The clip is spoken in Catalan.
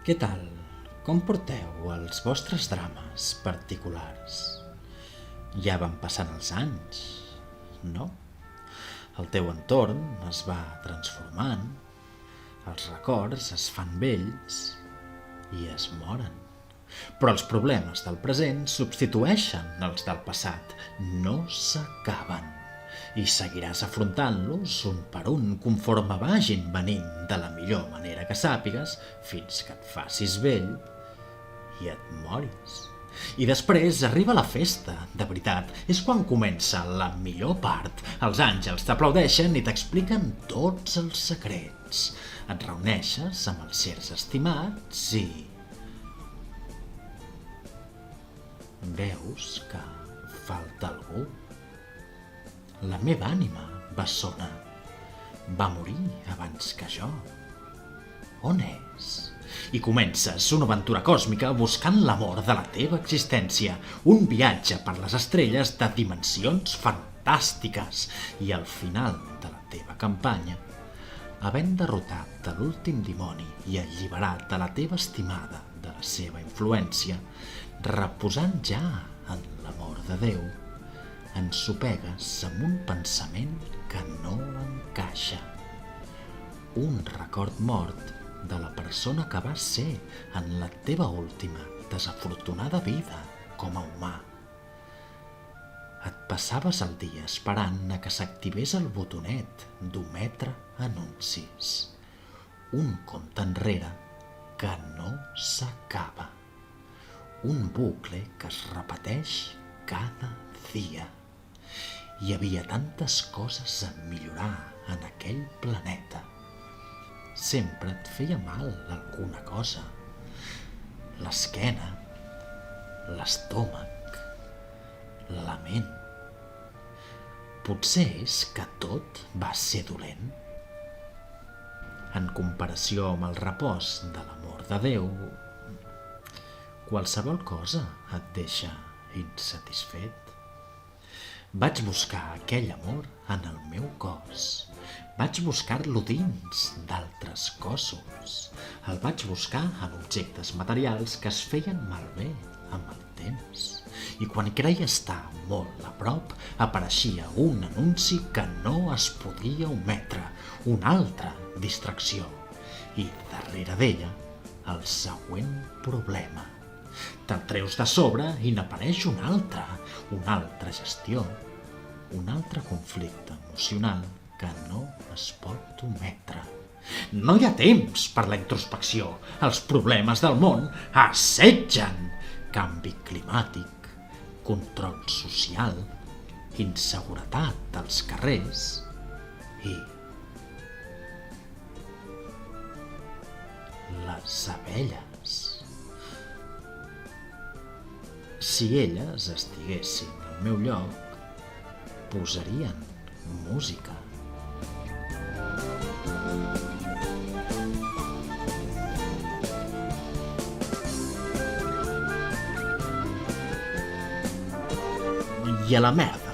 Què tal? Com porteu els vostres drames particulars? Ja van passant els anys, no? El teu entorn es va transformant, els records es fan vells i es moren. Però els problemes del present substitueixen els del passat, no s'acaben. I seguiràs afrontant-los un per un conforme vagin venint de la millor manera que sàpigues fins que et facis vell i et moris. I després arriba la festa, de veritat, és quan comença la millor part. Els àngels t'aplaudeixen i t'expliquen tots els secrets. Et reuneixes amb els sers estimats i veus que falta algú. La meva ànima, bessona, va morir abans que jo. On és? I comences una aventura còsmica buscant l'amor de la teva existència, un viatge per les estrelles de dimensions fantàstiques i al final de la teva campanya, havent derrotat l'últim dimoni i alliberat a la teva estimada de la seva influència, reposant ja en l'amor de Déu, ensopegues amb un pensament que no encaixa. Un record mort de la persona que vas ser en la teva última desafortunada vida com a humà. Et passaves el dia esperant a que s'activés el botonet d'ometre anuncis. Un compte enrere que no s'acaba. Un bucle que es repeteix cada dia. Hi havia tantes coses a millorar en aquell planeta. Sempre et feia mal alguna cosa. L'esquena, l'estómac, la ment. Potser és que tot va ser dolent? En comparació amb el repòs de l'amor de Déu, qualsevol cosa et deixa insatisfet. Vaig buscar aquell amor en el meu cos. Vaig buscar-lo dins d'altres cossos. El vaig buscar en objectes materials que es feien malbé amb el temps. I quan creia estar molt a prop, apareixia un anunci que no es podia ometre, una altra distracció. I darrere d'ella, el següent problema. Te'l treus de sobre i n'apareix una altra gestió, un altre conflicte emocional que no es pot ometre. No hi ha temps per la introspecció. Els problemes del món assetgen. Canvi climàtic, control social, inseguretat als carrers i les abelles. Si elles estiguessin al meu lloc, posarien música. I a la merda.